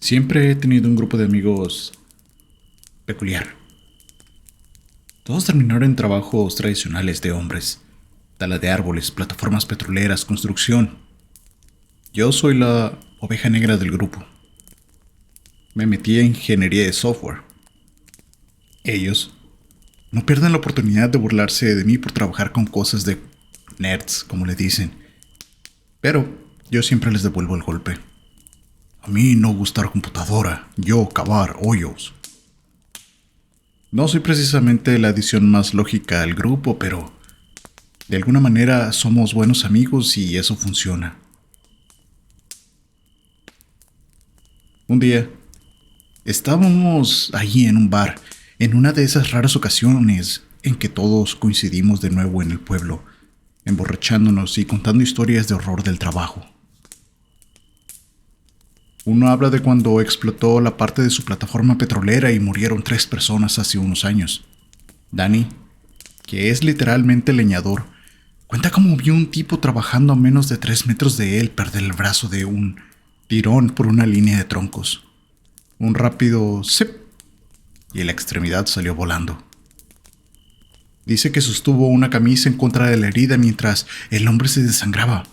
Siempre he tenido un grupo de amigos peculiar. Todos terminaron en trabajos tradicionales de hombres. Tala de árboles, plataformas petroleras, construcción. Yo soy la oveja negra del grupo. Me metí en ingeniería de software. Ellos no pierden la oportunidad de burlarse de mí por trabajar con cosas de nerds, como le dicen. Pero yo siempre les devuelvo el golpe. A mí no gustar computadora, yo cavar hoyos. No soy precisamente la adición más lógica al grupo, pero de alguna manera somos buenos amigos y eso funciona. Un día, estábamos allí en un bar, en una de esas raras ocasiones en que todos coincidimos de nuevo en el pueblo, emborrachándonos y contando historias de horror del trabajo. Uno habla de cuando explotó la parte de su plataforma petrolera y murieron 3 personas hace unos años. Danny, que es literalmente leñador, cuenta cómo vio un tipo trabajando a menos de 3 metros de él perder el brazo de un tirón por una línea de troncos. Un rápido zip y la extremidad salió volando. Dice que sostuvo una camisa en contra de la herida mientras el hombre se desangraba,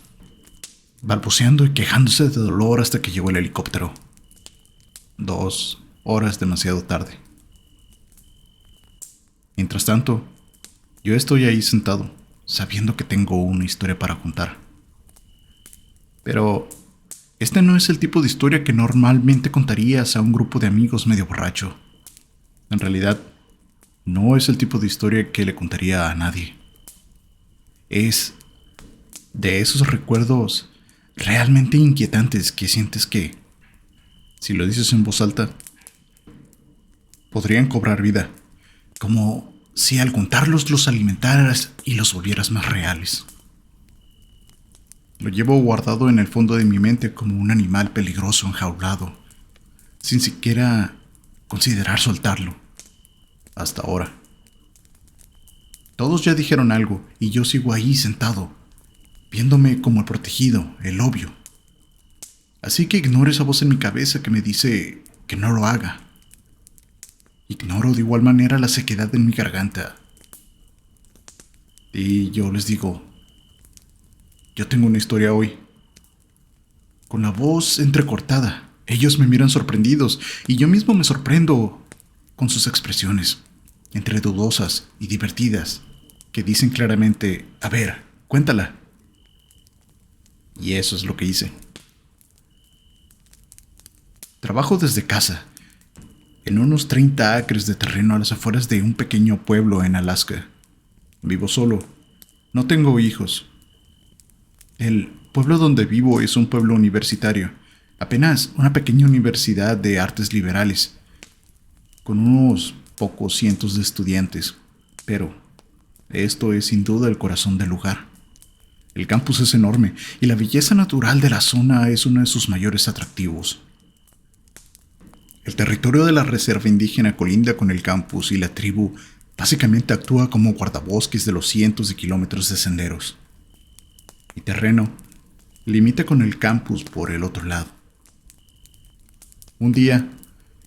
balbuceando y quejándose de dolor hasta que llegó el helicóptero. 2 horas demasiado tarde. Mientras tanto, yo estoy ahí sentado, sabiendo que tengo una historia para contar. Pero este no es el tipo de historia que normalmente contarías a un grupo de amigos medio borracho. En realidad, no es el tipo de historia que le contaría a nadie. Es de esos recuerdos realmente inquietantes que sientes que, si lo dices en voz alta, podrían cobrar vida, como si al contarlos los alimentaras y los volvieras más reales. Lo llevo guardado en el fondo de mi mente como un animal peligroso enjaulado, sin siquiera considerar soltarlo, hasta ahora. Todos ya dijeron algo y yo sigo ahí sentado, viéndome como el protegido, el obvio. Así que ignoro esa voz en mi cabeza que me dice que no lo haga. Ignoro de igual manera la sequedad en mi garganta. Y yo les digo, yo tengo una historia hoy. Con la voz entrecortada, ellos me miran sorprendidos y yo mismo me sorprendo con sus expresiones, entre dudosas y divertidas, que dicen claramente, a ver, cuéntala. Y eso es lo que hice. Trabajo desde casa, en unos 30 acres de terreno a las afueras de un pequeño pueblo en Alaska. Vivo solo. No tengo hijos. El pueblo donde vivo es un pueblo universitario, apenas una pequeña universidad de artes liberales, con unos pocos cientos de estudiantes, pero esto es sin duda el corazón del lugar. El campus es enorme y la belleza natural de la zona es uno de sus mayores atractivos. El territorio de la reserva indígena colinda con el campus y la tribu básicamente actúa como guardabosques de los cientos de kilómetros de senderos. Mi terreno limita con el campus por el otro lado. Un día,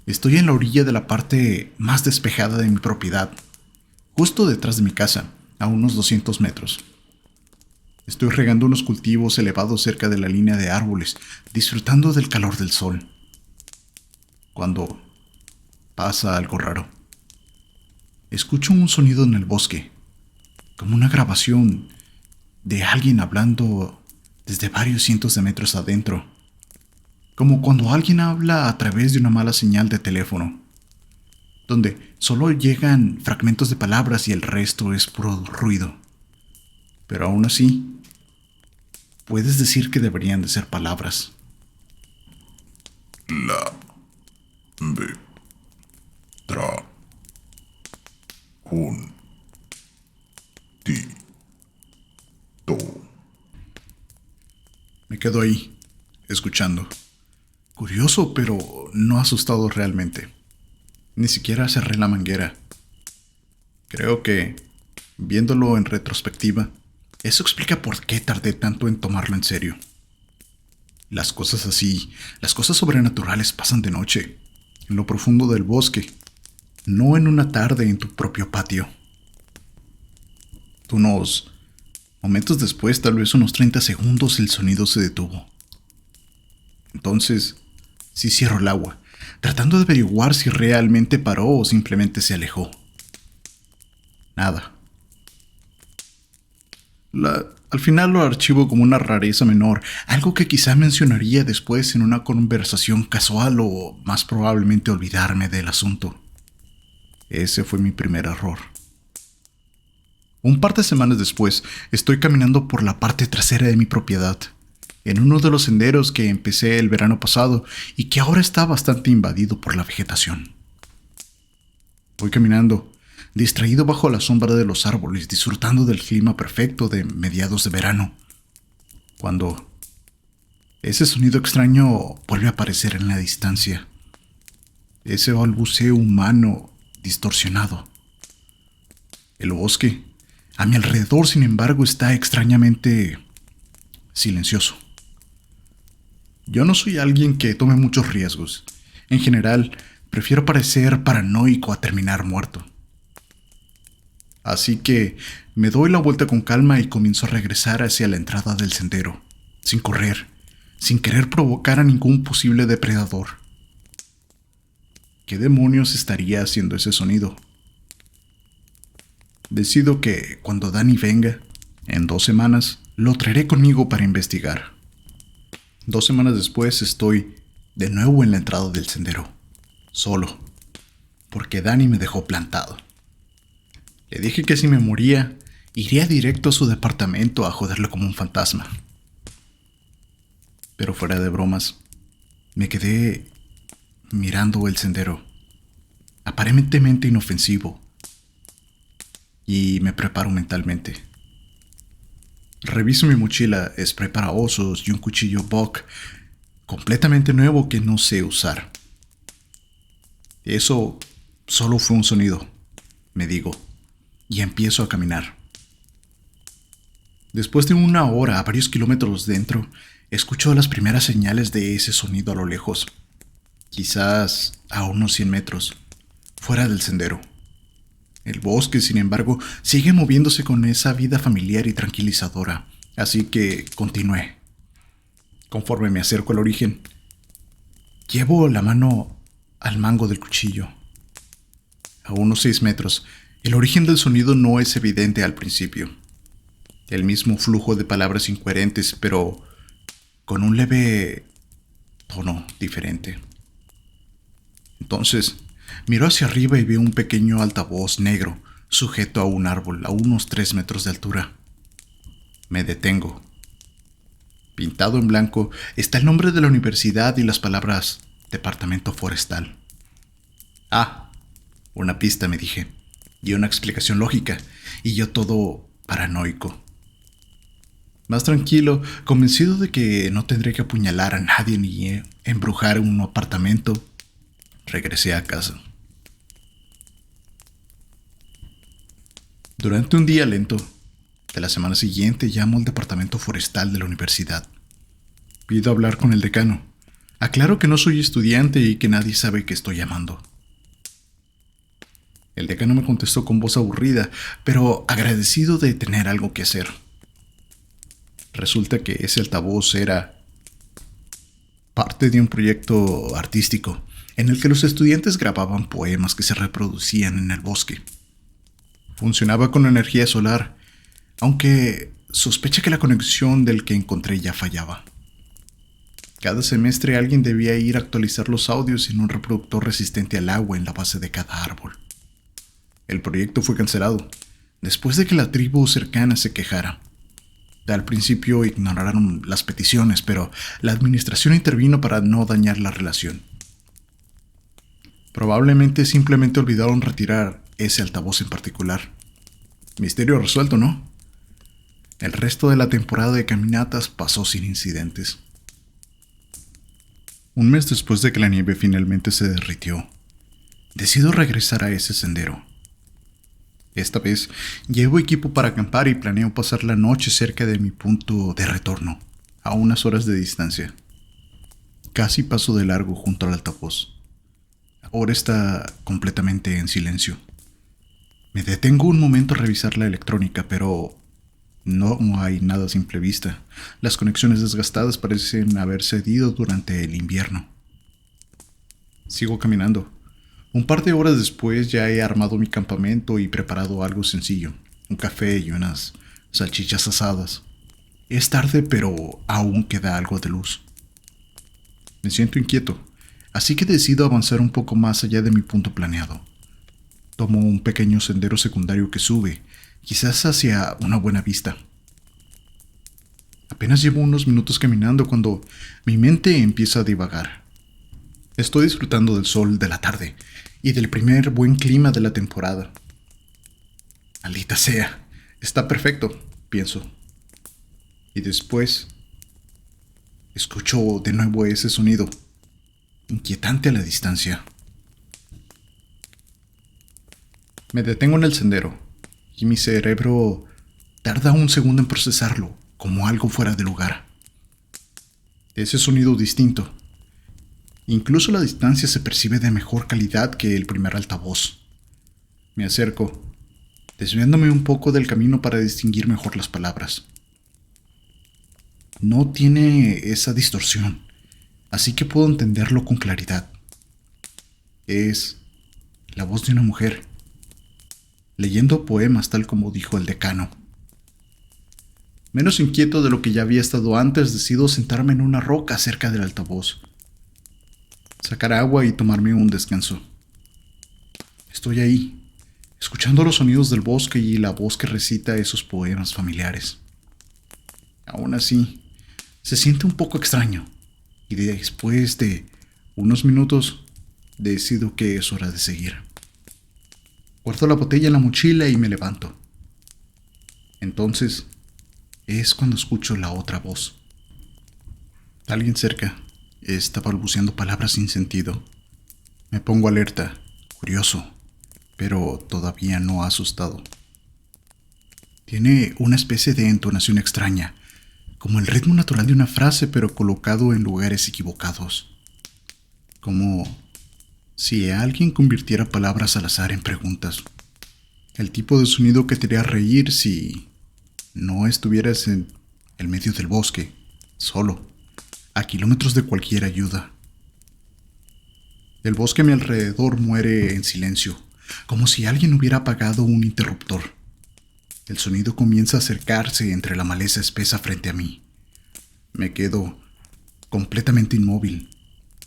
estoy en la orilla de la parte más despejada de mi propiedad, justo detrás de mi casa, a unos 200 metros. Estoy regando unos cultivos elevados cerca de la línea de árboles, disfrutando del calor del sol. Cuando pasa algo raro. Escucho un sonido en el bosque, como una grabación de alguien hablando desde varios cientos de metros adentro, como cuando alguien habla a través de una mala señal de teléfono, donde solo llegan fragmentos de palabras y el resto es puro ruido. Pero aún así, puedes decir que deberían de ser palabras. La de tra un ti to. Me quedo ahí, escuchando. Curioso, pero no asustado realmente. Ni siquiera cerré la manguera. Creo que, viéndolo en retrospectiva, eso explica por qué tardé tanto en tomarlo en serio. Las cosas así, las cosas sobrenaturales pasan de noche, en lo profundo del bosque, no en una tarde en tu propio patio. Unos momentos después, tal vez unos 30 segundos, el sonido se detuvo. Entonces, sí cierro el agua, tratando de averiguar si realmente paró o simplemente se alejó. Nada. Al final lo archivo como una rareza menor, algo que quizá mencionaría después en una conversación casual o más probablemente olvidarme del asunto. Ese fue mi primer error. Un par de semanas después, estoy caminando por la parte trasera de mi propiedad, en uno de los senderos que empecé el verano pasado y que ahora está bastante invadido por la vegetación. Voy caminando, distraído bajo la sombra de los árboles, disfrutando del clima perfecto de mediados de verano, cuando ese sonido extraño vuelve a aparecer en la distancia. Ese balbuceo humano distorsionado. El bosque a mi alrededor, sin embargo, está extrañamente silencioso. Yo no soy alguien que tome muchos riesgos. En general, prefiero parecer paranoico a terminar muerto. Así que me doy la vuelta con calma y comienzo a regresar hacia la entrada del sendero, sin correr, sin querer provocar a ningún posible depredador. ¿Qué demonios estaría haciendo ese sonido? Decido que cuando Dani venga, en 2 semanas, lo traeré conmigo para investigar. 2 semanas después estoy de nuevo en la entrada del sendero, solo, porque Dani me dejó plantado. Le dije que si me moría, iría directo a su departamento a joderlo como un fantasma. Pero fuera de bromas, me quedé mirando el sendero, aparentemente inofensivo, y me preparo mentalmente. Reviso mi mochila, spray para osos y un cuchillo Buck completamente nuevo que no sé usar. Eso solo fue un sonido, me digo, y empiezo a caminar. Después de 1 hora a varios kilómetros dentro, escucho las primeras señales de ese sonido a lo lejos, quizás a unos 100 metros, fuera del sendero. El bosque, sin embargo, sigue moviéndose con esa vida familiar y tranquilizadora, así que continué. Conforme me acerco al origen, llevo la mano al mango del cuchillo. A unos 6 metros, el origen del sonido no es evidente al principio. El mismo flujo de palabras incoherentes, pero con un leve tono diferente. Entonces, miro hacia arriba y veo un pequeño altavoz negro sujeto a un árbol a unos 3 metros de altura. Me detengo. Pintado en blanco está el nombre de la universidad y las palabras Departamento Forestal. Ah, una pista, me dije, y una explicación lógica, y yo todo paranoico. Más tranquilo, convencido de que no tendré que apuñalar a nadie ni embrujar un apartamento, regresé a casa. Durante un día lento de la semana siguiente llamo al departamento forestal de la universidad. Pido hablar con el decano. Aclaro que no soy estudiante y que nadie sabe que estoy llamando. El decano me contestó con voz aburrida, pero agradecido de tener algo que hacer. Resulta que ese altavoz era parte de un proyecto artístico en el que los estudiantes grababan poemas que se reproducían en el bosque. Funcionaba con energía solar, aunque sospecha que la conexión del que encontré ya fallaba. Cada semestre alguien debía ir a actualizar los audios en un reproductor resistente al agua en la base de cada árbol. El proyecto fue cancelado, después de que la tribu cercana se quejara. Al principio ignoraron las peticiones, pero la administración intervino para no dañar la relación. Probablemente simplemente olvidaron retirar ese altavoz en particular. Misterio resuelto, ¿no? El resto de la temporada de caminatas pasó sin incidentes. Un mes después de que la nieve finalmente se derritió, decido regresar a ese sendero. Esta vez llevo equipo para acampar y planeo pasar la noche cerca de mi punto de retorno, a unas horas de distancia. Casi paso de largo junto al altavoz. Ahora está completamente en silencio. Me detengo un momento a revisar la electrónica, pero no hay nada a simple vista. Las conexiones desgastadas parecen haber cedido durante el invierno. Sigo caminando. Un par de horas después ya he armado mi campamento y preparado algo sencillo, un café y unas salchichas asadas. Es tarde, pero aún queda algo de luz. Me siento inquieto, así que decido avanzar un poco más allá de mi punto planeado. Tomo un pequeño sendero secundario que sube, quizás hacia una buena vista. Apenas llevo unos minutos caminando cuando mi mente empieza a divagar. Estoy disfrutando del sol de la tarde y del primer buen clima de la temporada. Maldita sea, está perfecto, pienso. Y después escucho de nuevo ese sonido, inquietante a la distancia. Me detengo en el sendero y mi cerebro tarda un segundo en procesarlo, como algo fuera de lugar. Ese sonido distinto. Incluso la distancia se percibe de mejor calidad que el primer altavoz. Me acerco, desviándome un poco del camino para distinguir mejor las palabras. No tiene esa distorsión, así que puedo entenderlo con claridad. Es la voz de una mujer, leyendo poemas tal como dijo el decano. Menos inquieto de lo que ya había estado antes, decido sentarme en una roca cerca del altavoz, sacar agua y tomarme un descanso. Estoy ahí, escuchando los sonidos del bosque y la voz que recita esos poemas familiares. Aún así, se siente un poco extraño, y después de unos minutos, decido que es hora de seguir. Guardo la botella en la mochila y me levanto. Entonces, es cuando escucho la otra voz. Alguien cerca está balbuceando palabras sin sentido. Me pongo alerta, curioso, pero todavía no asustado. Tiene una especie de entonación extraña, como el ritmo natural de una frase pero colocado en lugares equivocados. Como si alguien convirtiera palabras al azar en preguntas. El tipo de sonido que te haría reír si no estuvieras en el medio del bosque, solo, a kilómetros de cualquier ayuda. El bosque a mi alrededor muere en silencio, como si alguien hubiera apagado un interruptor. El sonido comienza a acercarse entre la maleza espesa frente a mí. Me quedo completamente inmóvil,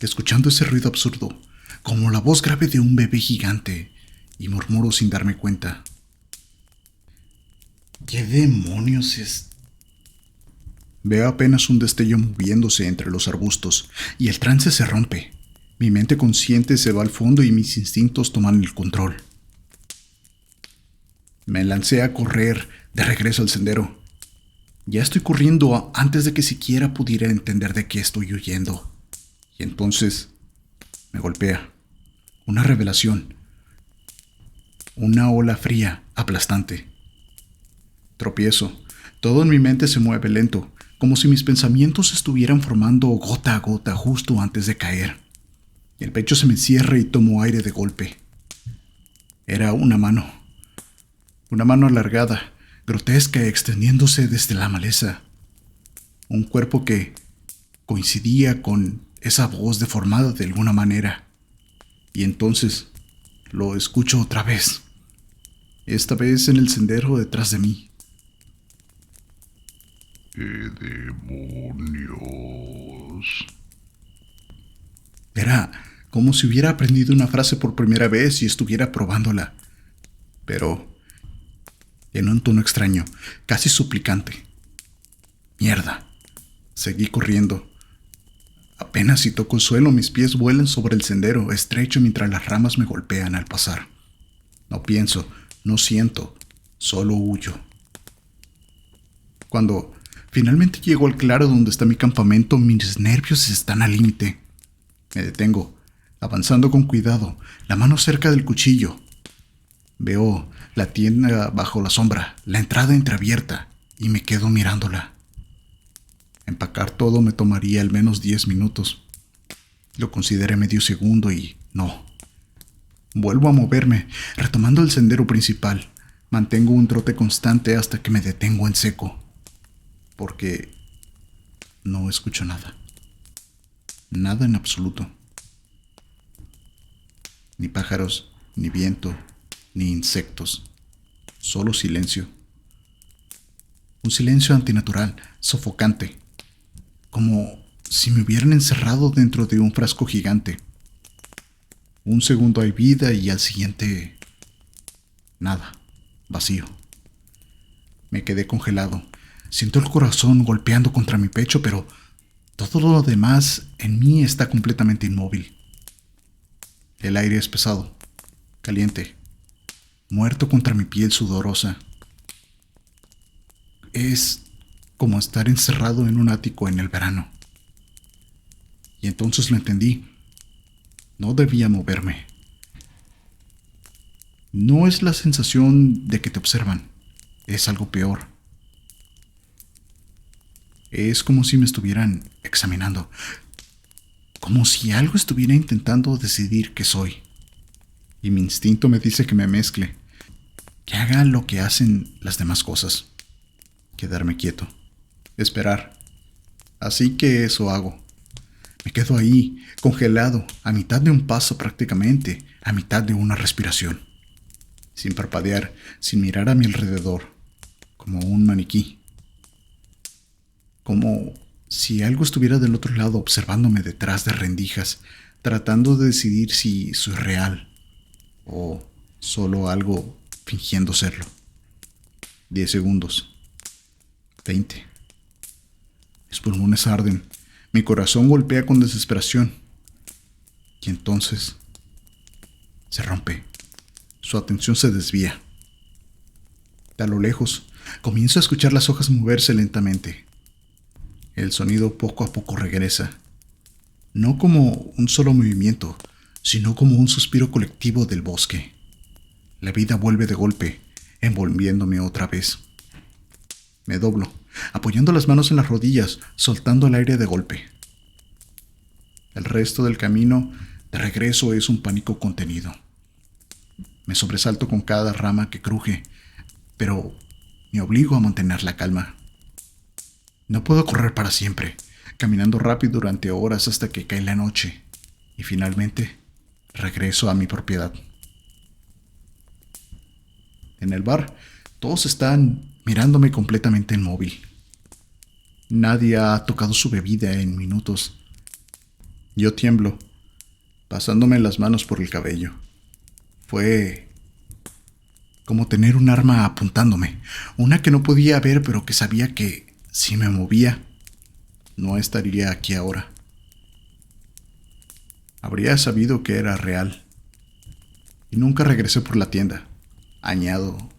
escuchando ese ruido absurdo, como la voz grave de un bebé gigante, y murmuro sin darme cuenta. ¿Qué demonios es? Veo apenas un destello moviéndose entre los arbustos, y el trance se rompe. Mi mente consciente se va al fondo y mis instintos toman el control. Me lancé a correr de regreso al sendero. Ya estoy corriendo antes de que siquiera pudiera entender de qué estoy huyendo. Y entonces me golpea una revelación. Una ola fría, aplastante. Tropiezo. Todo en mi mente se mueve lento, como si mis pensamientos estuvieran formando gota a gota justo antes de caer. El pecho se me cierra y tomo aire de golpe. Era una mano alargada, grotesca, extendiéndose desde la maleza. Un cuerpo que coincidía con esa voz deformada de alguna manera. Y entonces lo escucho otra vez, esta vez en el sendero detrás de mí. ¡Qué demonios! Era como si hubiera aprendido una frase por primera vez y estuviera probándola, pero en un tono extraño, casi suplicante. Mierda. Seguí corriendo. Apenas si toco el suelo, mis pies vuelan sobre el sendero estrecho mientras las ramas me golpean al pasar. No pienso, no siento, solo huyo. Cuando finalmente llego al claro donde está mi campamento, mis nervios están al límite. Me detengo, avanzando con cuidado, la mano cerca del cuchillo. Veo la tienda bajo la sombra, la entrada entreabierta, y me quedo mirándola. Empacar todo me tomaría al menos 10 minutos. Lo consideré medio segundo y no. Vuelvo a moverme, retomando el sendero principal. Mantengo un trote constante hasta que me detengo en seco, porque no escucho nada. Nada en absoluto. Ni pájaros, ni viento, ni insectos. Solo silencio. Un silencio antinatural, sofocante, como si me hubieran encerrado dentro de un frasco gigante. Un segundo hay vida y al siguiente, nada, vacío. Me quedé congelado. Siento el corazón golpeando contra mi pecho, pero todo lo demás en mí está completamente inmóvil. El aire es pesado, caliente, muerto contra mi piel sudorosa. Es como estar encerrado en un ático en el verano. Y entonces lo entendí. No debía moverme. No es la sensación de que te observan, es algo peor. Es como si me estuvieran examinando, como si algo estuviera intentando decidir qué soy. Y mi instinto me dice que me mezcle, que haga lo que hacen las demás cosas. Quedarme quieto, esperar. Así que eso hago. Me quedo ahí, congelado, a mitad de un paso prácticamente, a mitad de una respiración. Sin parpadear, sin mirar a mi alrededor, como un maniquí. Como si algo estuviera del otro lado observándome detrás de rendijas, tratando de decidir si soy real o solo algo fingiendo serlo. 10 segundos. 20. Mis pulmones arden. Mi corazón golpea con desesperación. Y entonces se rompe. Su atención se desvía. A lo lejos, comienzo a escuchar las hojas moverse lentamente. El sonido poco a poco regresa. No como un solo movimiento, sino como un suspiro colectivo del bosque. La vida vuelve de golpe, envolviéndome otra vez. Me doblo, apoyando las manos en las rodillas, soltando el aire de golpe. El resto del camino de regreso es un pánico contenido. Me sobresalto con cada rama que cruje, pero me obligo a mantener la calma. No puedo correr para siempre, caminando rápido durante horas hasta que cae la noche, y finalmente regreso a mi propiedad. En el bar, todos están mirándome completamente inmóvil. Nadie ha tocado su bebida en minutos. Yo tiemblo, pasándome las manos por el cabello. Fue como tener un arma apuntándome, una que no podía ver pero que sabía que si me movía, no estaría aquí ahora. Habría sabido que era real. Y nunca regresé por la tienda, añado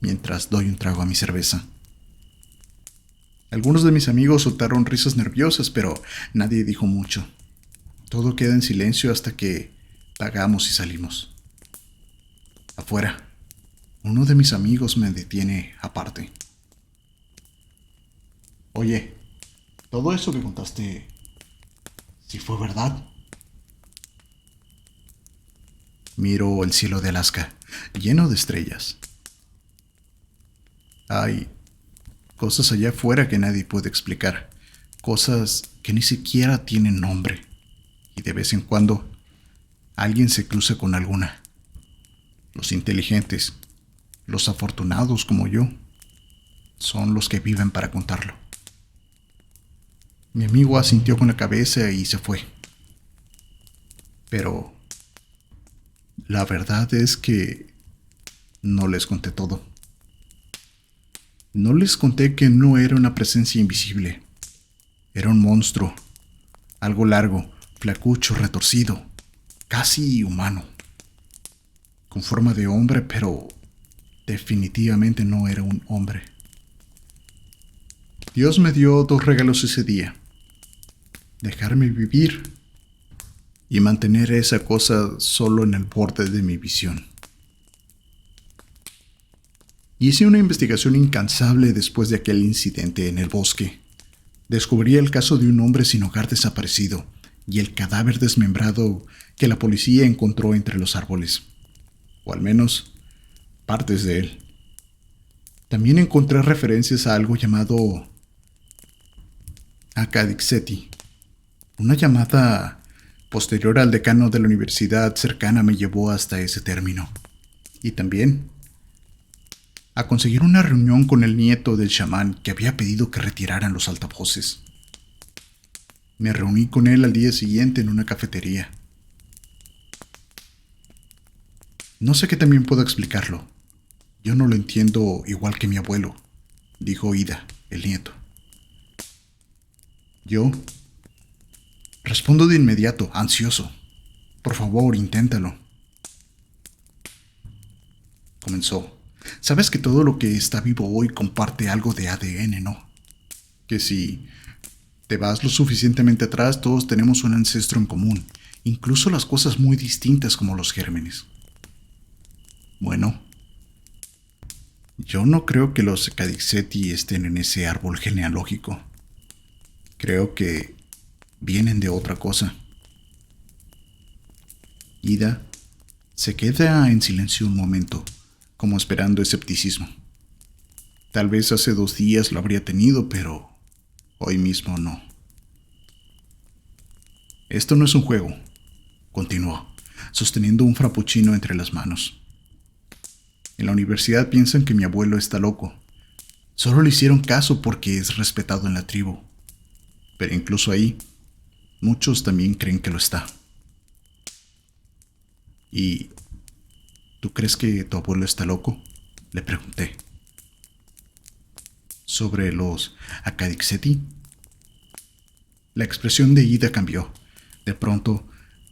mientras doy un trago a mi cerveza. Algunos de mis amigos soltaron risas nerviosas, pero nadie dijo mucho. Todo queda en silencio hasta que pagamos y salimos. Afuera, uno de mis amigos me detiene aparte. Oye, todo eso que contaste, ¿sí fue verdad? Miro el cielo de Alaska, lleno de estrellas. Hay cosas allá afuera que nadie puede explicar, cosas que ni siquiera tienen nombre, y de vez en cuando alguien se cruza con alguna. Los inteligentes, los afortunados como yo, son los que viven para contarlo. Mi amigo asintió con la cabeza y se fue. Pero la verdad es que no les conté todo. No les conté que no era una presencia invisible. Era un monstruo, algo largo, flacucho, retorcido, casi humano. Con forma de hombre, pero definitivamente no era un hombre. Dios me dio 2 regalos ese día: dejarme vivir y mantener esa cosa solo en el borde de mi visión. Hice una investigación incansable después de aquel incidente en el bosque. Descubrí el caso de un hombre sin hogar desaparecido, y el cadáver desmembrado que la policía encontró entre los árboles, o al menos partes de él. También encontré referencias a algo llamado Akadixeti. Una llamada posterior al decano de la universidad cercana me llevó hasta ese término. Y también a conseguir una reunión con el nieto del chamán que había pedido que retiraran los altavoces. Me reuní con él al día siguiente en una cafetería. No sé qué también puedo explicarlo. Yo no lo entiendo igual que mi abuelo, dijo Ida, el nieto. Yo respondo de inmediato, ansioso. Por favor, inténtalo. Comenzó. Sabes que todo lo que está vivo hoy comparte algo de ADN, ¿no? Que si te vas lo suficientemente atrás, todos tenemos un ancestro en común, incluso las cosas muy distintas como los gérmenes. Bueno, yo no creo que los Cadixeti estén en ese árbol genealógico. Creo que vienen de otra cosa. Ida se queda en silencio un momento, como esperando escepticismo. Tal vez hace 2 días lo habría tenido, pero hoy mismo no. Esto no es un juego, continuó, sosteniendo un frappuccino entre las manos. En la universidad piensan que mi abuelo está loco. Solo le hicieron caso porque es respetado en la tribu. Pero incluso ahí, muchos también creen que lo está. ¿Y tú crees que tu abuelo está loco?, le pregunté. ¿Sobre los Akadixeti? La expresión de Ida cambió. De pronto,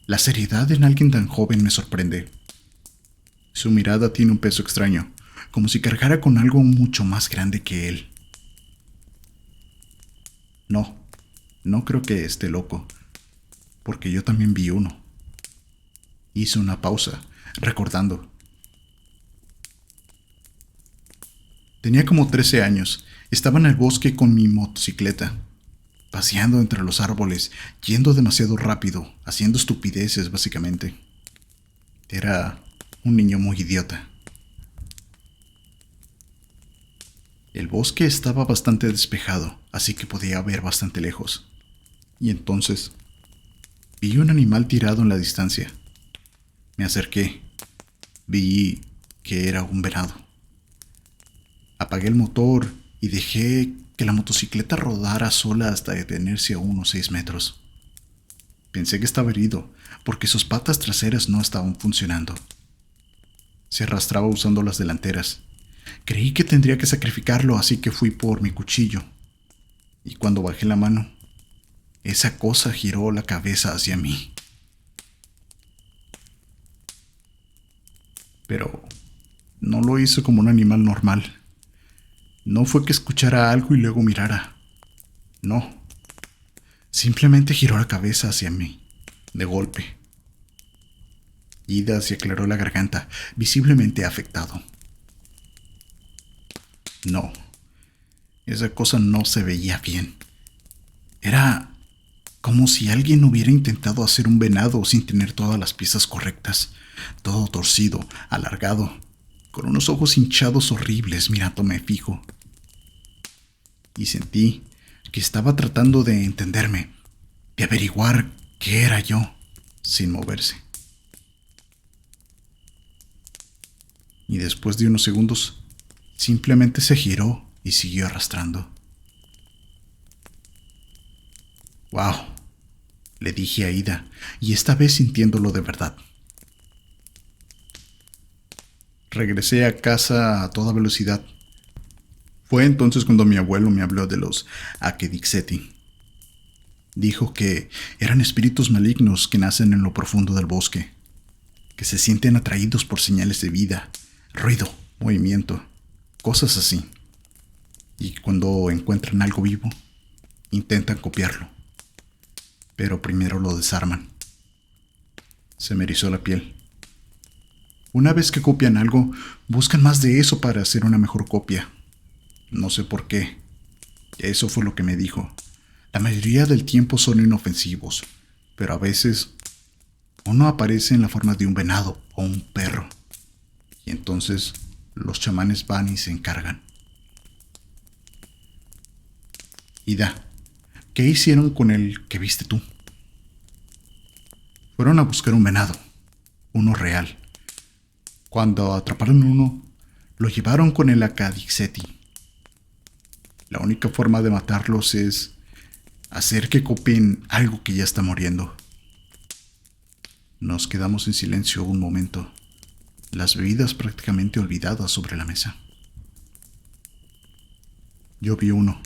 la seriedad en alguien tan joven me sorprende. Su mirada tiene un peso extraño, como si cargara con algo mucho más grande que él. No creo que esté loco, porque yo también vi uno. Hice una pausa, recordando. Tenía como 13 años. Estaba en el bosque con mi motocicleta, paseando entre los árboles, yendo demasiado rápido, haciendo estupideces básicamente. Era un niño muy idiota. El bosque estaba bastante despejado, así que podía ver bastante lejos. Y entonces vi un animal tirado en la distancia. Me acerqué. Vi que era un venado. Apagué el motor y dejé que la motocicleta rodara sola hasta detenerse a unos 6 metros. Pensé que estaba herido, porque sus patas traseras no estaban funcionando. Se arrastraba usando las delanteras. Creí que tendría que sacrificarlo, así que fui por mi cuchillo. Y cuando bajé la mano, esa cosa giró la cabeza hacia mí. Pero no lo hizo como un animal normal. No fue que escuchara algo y luego mirara. No. Simplemente giró la cabeza hacia mí, de golpe. Ida se aclaró la garganta, visiblemente afectado. No. Esa cosa no se veía bien. Era como si alguien hubiera intentado hacer un venado sin tener todas las piezas correctas. Todo torcido, alargado, con unos ojos hinchados horribles mirándome fijo. Y sentí que estaba tratando de entenderme, de averiguar qué era yo, sin moverse. Y después de unos segundos, simplemente se giró y siguió arrastrando. «Wow», le dije a Ida, y esta vez sintiéndolo de verdad. Regresé a casa a toda velocidad. Fue entonces cuando mi abuelo me habló de los Akedixeti. Dijo que eran espíritus malignos que nacen en lo profundo del bosque, que se sienten atraídos por señales de vida, ruido, movimiento, cosas así. Y cuando encuentran algo vivo, intentan copiarlo. Pero primero lo desarman. Se me erizó la piel. Una vez que copian algo, buscan más de eso para hacer una mejor copia. No sé por qué. Eso fue lo que me dijo. La mayoría del tiempo son inofensivos, pero a veces uno aparece en la forma de un venado o un perro, y entonces los chamanes van y se encargan. Ida, ¿qué hicieron con el que viste tú? Fueron a buscar un venado, uno real. Cuando atraparon uno, lo llevaron con el Akadixeti. La única forma de matarlos es hacer que copien algo que ya está muriendo. Nos quedamos en silencio un momento, las bebidas prácticamente olvidadas sobre la mesa. Yo vi uno.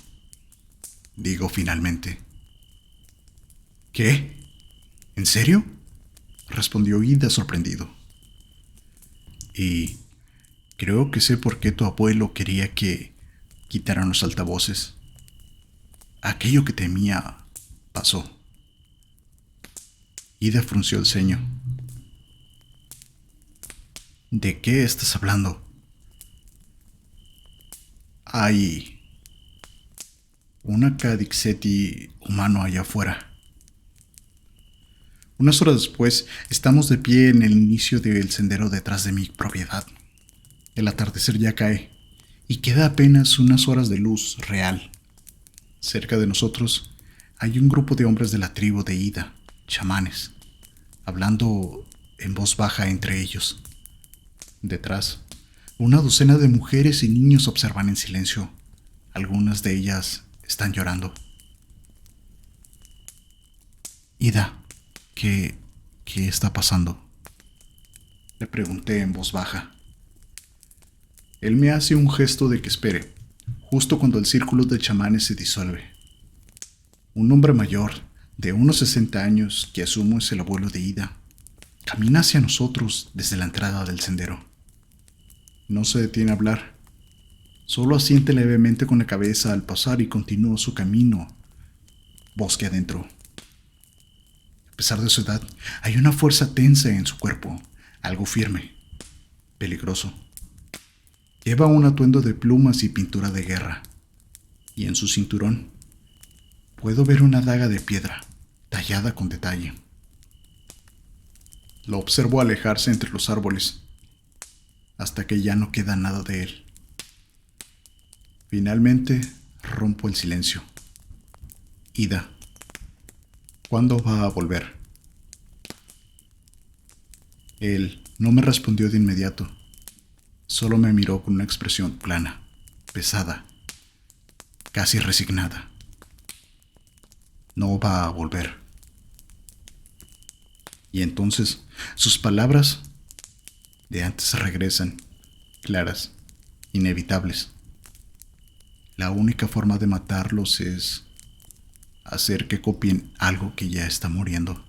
Digo finalmente. ¿Qué? ¿En serio? Respondió Ida sorprendido. Y creo que sé por qué tu abuelo quería que quitaran los altavoces. Aquello que temía pasó. Ida frunció el ceño. ¿De qué estás hablando? Hay un Akadixeti humano allá afuera. Unas horas después, estamos de pie en el inicio del sendero detrás de mi propiedad. El atardecer ya cae y queda apenas unas horas de luz real. Cerca de nosotros hay un grupo de hombres de la tribu de Ida, chamanes, hablando en voz baja entre ellos. Detrás, una docena de mujeres y niños observan en silencio. Algunas de ellas están llorando. Ida, ¿qué está pasando? Le pregunté en voz baja. Él me hace un gesto de que espere, justo cuando el círculo de chamanes se disuelve. Un hombre mayor, de unos 60 años, que asumo es el abuelo de Ida, camina hacia nosotros desde la entrada del sendero. No se detiene a hablar, solo asiente levemente con la cabeza al pasar y continúa su camino, bosque adentro. A pesar de su edad, hay una fuerza tensa en su cuerpo, algo firme, peligroso. Lleva un atuendo de plumas y pintura de guerra, y en su cinturón puedo ver una daga de piedra, tallada con detalle. Lo observo alejarse entre los árboles, hasta que ya no queda nada de él. Finalmente, rompo el silencio. Ida, ¿cuándo va a volver? Él no me respondió de inmediato. Solo me miró con una expresión plana, pesada, casi resignada. No va a volver. Y entonces sus palabras de antes regresan, claras, inevitables. La única forma de matarlos es hacer que copien algo que ya está muriendo.